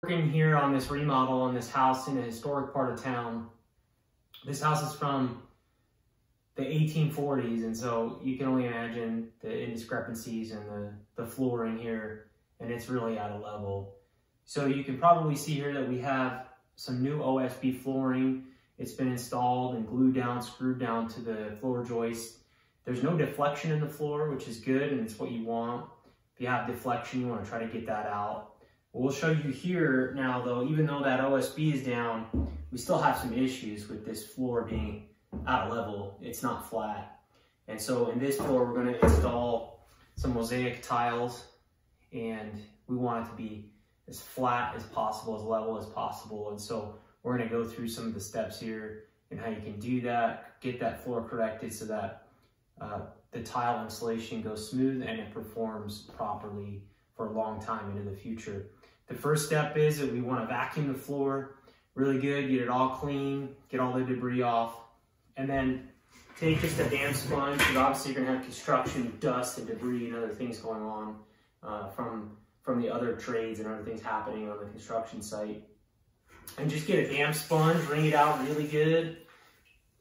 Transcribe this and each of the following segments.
Working here on this remodel on this house in a historic part of town. This house is from the 1840s, and so you can only imagine the indiscrepancies and the flooring here, and it's really out of level. So you can probably see here that we have some new OSB flooring. It's been installed and glued down, screwed down to the floor joist. There's no deflection in the floor, which is good, and it's what you want. If you have deflection, you want to try to get that out. We'll show you here now though, even though that OSB is down, we still have some issues with this floor being out of level. It's not flat. And so in this floor, we're going to install some mosaic tiles, and we want it to be as flat as possible, as level as possible. And so we're going to go through some of the steps here and how you can do that, get that floor corrected so that the tile installation goes smooth and it performs properly for a long time into the future. The first step is that we want to vacuum the floor really good, get it all clean, get all the debris off, and then take just a damp sponge, because obviously you're going to have construction dust and debris and other things going on from the other trades and other things happening on the construction site. And just get a damp sponge, wring it out really good,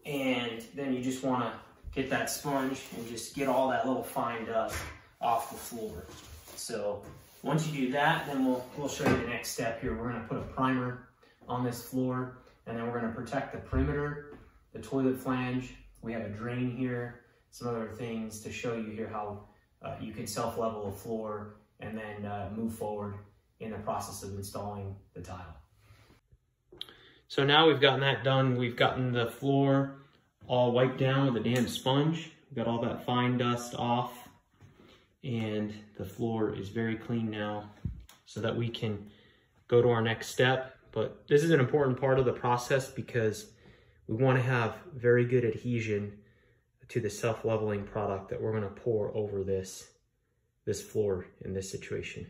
and then you just want to get that sponge and just get all that little fine dust off the floor. So once you do that, then we'll show you the next step here. We're going to put a primer on this floor, and then we're going to protect the perimeter, the toilet flange. We have a drain here, some other things to show you here how you can self-level a floor and then move forward in the process of installing the tile. So now we've gotten that done. We've gotten the floor all wiped down with a damp sponge. We've got all that fine dust off, and the floor is very clean now so that we can go to our next step. But this is an important part of the process because we want to have very good adhesion to the self-leveling product that we're going to pour over this floor in this situation.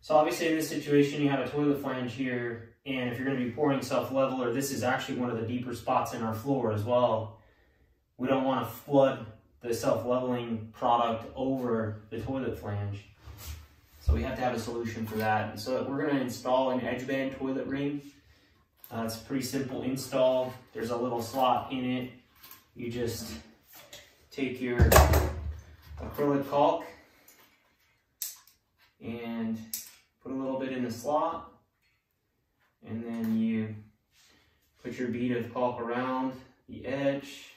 So obviously in this situation, you have a toilet flange here, and if you're going to be pouring self-leveler, this is actually one of the deeper spots in our floor as well. We don't want to flood the self-leveling product over the toilet flange. So we have to have a solution for that. And so we're going to install an edge band toilet ring. It's a pretty simple install. There's a little slot in it. You just take your acrylic caulk and put a little bit in the slot, and then you put your bead of caulk around the edge.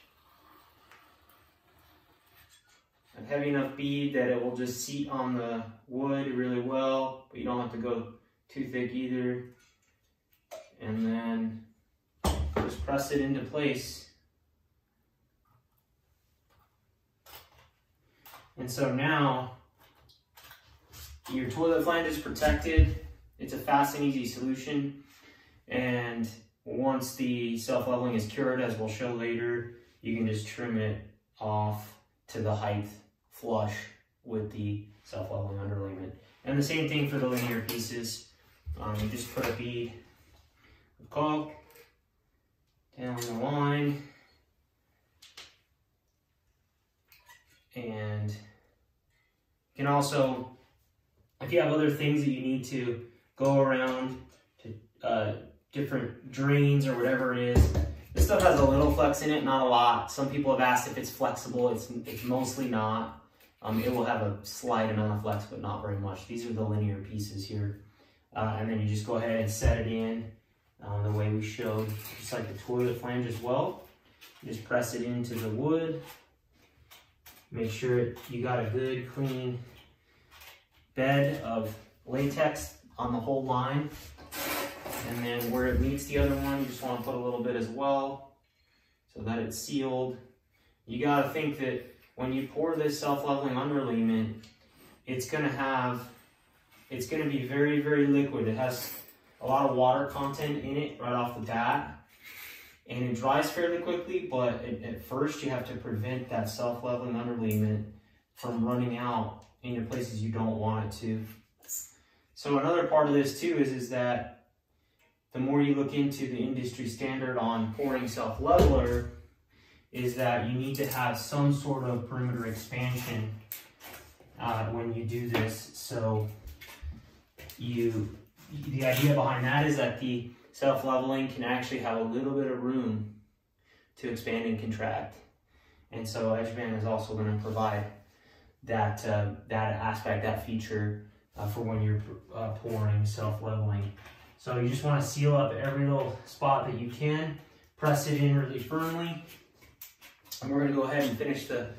A heavy enough bead that it will just seat on the wood really well, but you don't have to go too thick either. And then just press it into place. And so now your toilet flange is protected. It's a fast and easy solution. And once the self-leveling is cured, as we'll show later, you can just trim it off to the height flush with the self-leveling underlayment. And the same thing for the linear pieces. You just put a bead of caulk down the line, and you can also, if you have other things that you need to go around to different drains or whatever it is, this stuff has a little flex in it, not a lot. Some people have asked if it's flexible. It's mostly not. It will have a slight amount of flex, but not very much. These are the linear pieces here. And then you just go ahead and set it in the way we showed, just like the toilet flange as well. You just press it into the wood. Make sure you got a good, clean bed of latex on the whole line. And then where it meets the other one, you just want to put a little bit as well so that it's sealed. You got to think that when you pour this self-leveling underlayment, it's going to be very, very liquid. It has a lot of water content in it right off the bat. And it dries fairly quickly, but at first you have to prevent that self-leveling underlayment from running out into places you don't want it to. So another part of this too is that the more you look into the industry standard on pouring self-leveler, is that you need to have some sort of perimeter expansion when you do this. So the idea behind that is that the self-leveling can actually have a little bit of room to expand and contract. And so edge band is also going to provide that aspect, that feature for when you're pouring self-leveling. So you just want to seal up every little spot that you can, press it in really firmly, and we're going to go ahead and finish the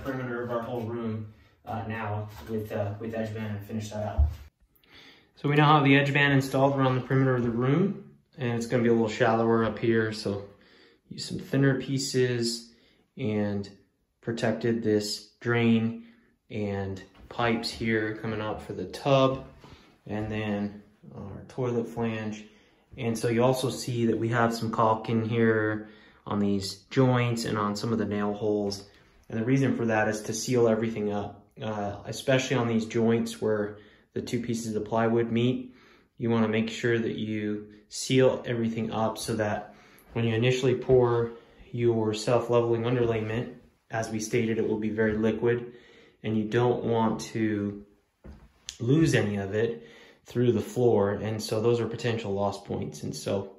perimeter of our whole room now with edge band and finish that out. So we now have the edge band installed around the perimeter of the room, and it's going to be a little shallower up here, so use some thinner pieces and protected this drain and pipes here coming out for the tub, and then our toilet flange. And so you also see that we have some caulk in here on these joints and on some of the nail holes. And the reason for that is to seal everything up, especially on these joints where the two pieces of plywood meet. You want to make sure that you seal everything up so that when you initially pour your self-leveling underlayment, as we stated, it will be very liquid, and you don't want to lose any of it through the floor. And so those are potential loss points. And so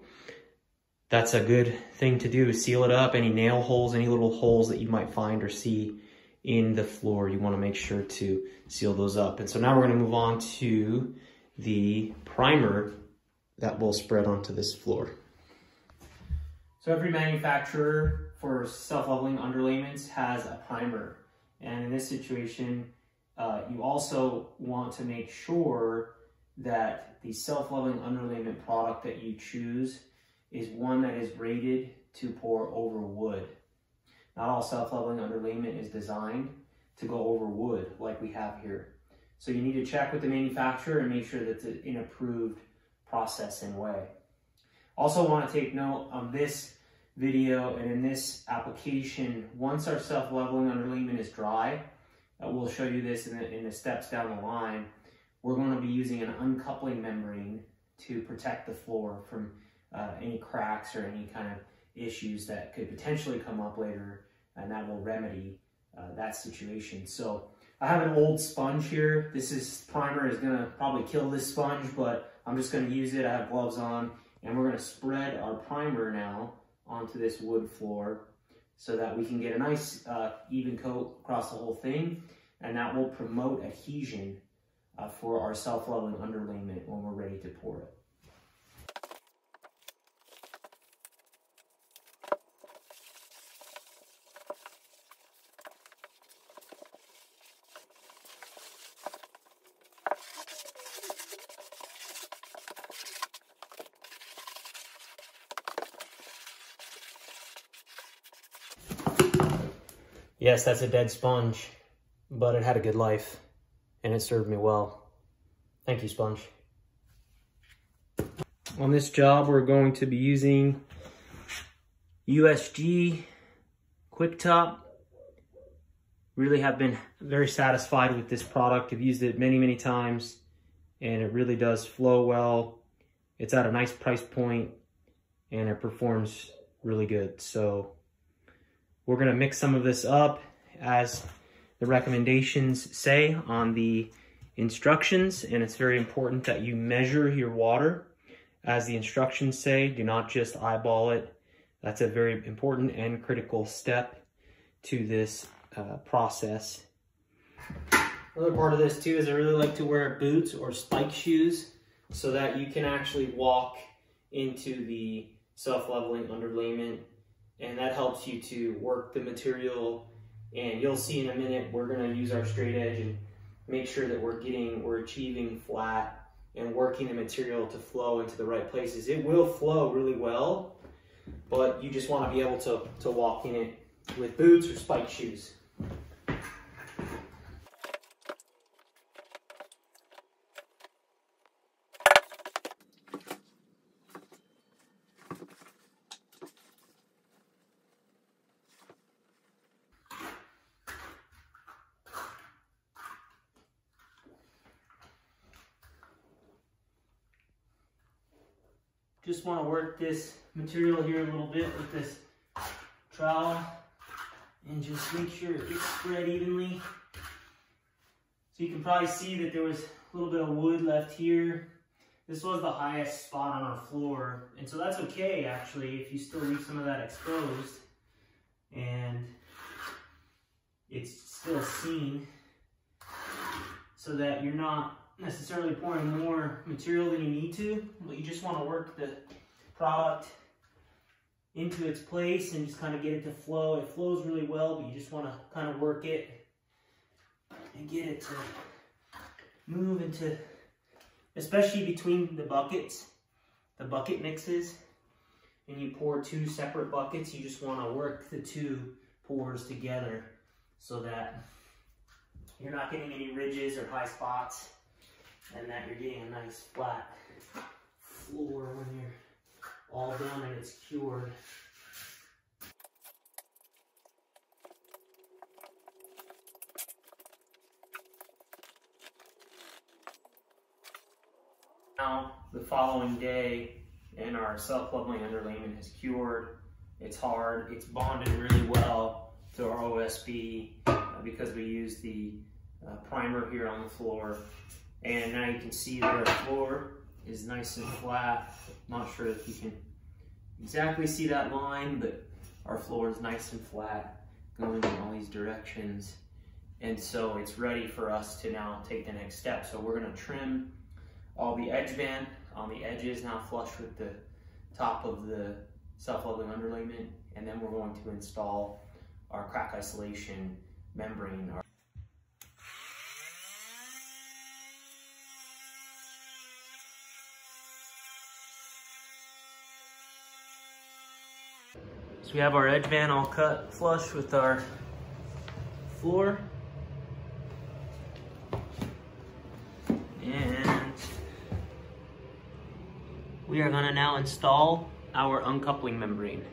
that's a good thing to do, is seal it up. Any nail holes, any little holes that you might find or see in the floor, you want to make sure to seal those up. And so now we're going to move on to the primer that will spread onto this floor. So every manufacturer for self-leveling underlayments has a primer. And in this situation, you also want to make sure that the self-leveling underlayment product that you choose is one that is rated to pour over wood. Not all self-leveling underlayment is designed to go over wood like we have here. So you need to check with the manufacturer and make sure that it's an approved process and way. Also want to take note of this video and in this application, once our self-leveling underlayment is dry, we'll show you this in the steps down the line, we're going to be using an uncoupling membrane to protect the floor from any cracks or any kind of issues that could potentially come up later, and that will remedy that situation. So I have an old sponge here. This primer is going to probably kill this sponge, but I'm just going to use it. I have gloves on, and we're going to spread our primer now onto this wood floor so that we can get a nice even coat across the whole thing, and that will promote adhesion for our self-leveling underlayment when we're ready to pour it. Yes, that's a dead sponge, but it had a good life and it served me well. Thank you, sponge. On this job, we're going to be using USG Quicktop. Really have been very satisfied with this product. I've used it many, many times, and it really does flow well. It's at a nice price point, and it performs really good. So we're gonna mix some of this up as the recommendations say on the instructions, and it's very important that you measure your water as the instructions say. Do not just eyeball it. That's a very important and critical step to this process. Another part of this too is I really like to wear boots or spike shoes so that you can actually walk into the self-leveling underlayment, and that helps you to work the material. And you'll see in a minute, we're going to use our straight edge and make sure that we're achieving flat and working the material to flow into the right places. It will flow really well, but you just want to be able to walk in it with boots or spike shoes. Just want to work this material here a little bit with this trowel and just make sure it gets spread evenly So you can probably see that there was a little bit of wood left here. This was the highest spot on our floor, and so that's okay actually if you still leave some of that exposed and it's still seen, so that you're not necessarily pouring more material than you need to, but you just want to work the product into its place and just kind of get it to flow. It flows really well, but you just want to kind of work it and get it to move into, especially between the buckets, the bucket mixes, and you pour two separate buckets. You just want to work the two pours together so that you're not getting any ridges or high spots, and that you're getting a nice flat floor when you're all done and it's cured. Now, the following day, and our self-leveling underlayment is cured. It's hard, it's bonded really well to our OSB because we use the primer here on the floor. And now you can see that our floor is nice and flat. Not sure if you can exactly see that line, but our floor is nice and flat, going in all these directions. And so it's ready for us to now take the next step. So we're gonna trim all the edge band on the edges, now flush with the top of the self-leveling underlayment, and then we're going to install our crack isolation membrane. So we have our edge band all cut flush with our floor. And we are going to now install our uncoupling membrane.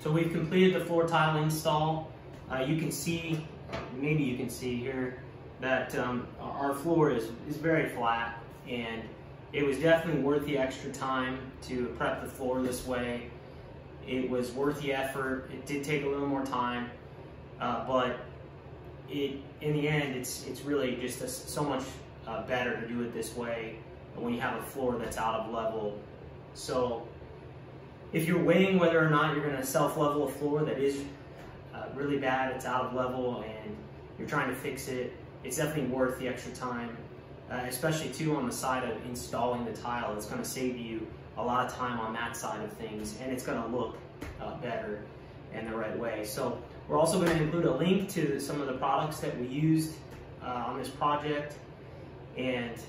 So we've completed the floor tile install. You can see, maybe you can see here, that our floor is very flat, and it was definitely worth the extra time to prep the floor this way. It was worth the effort. It did take a little more time, but in the end, it's really just so much better to do it this way when you have a floor that's out of level. So if you're weighing whether or not you're going to self-level a floor that is really bad, it's out of level, and you're trying to fix it, it's definitely worth the extra time, especially too on the side of installing the tile. It's going to save you a lot of time on that side of things, and it's going to look better and the right way. So we're also going to include a link to some of the products that we used on this project, and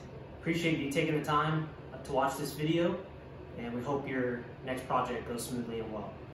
appreciate you taking the time to watch this video, and we hope your next project goes smoothly and well.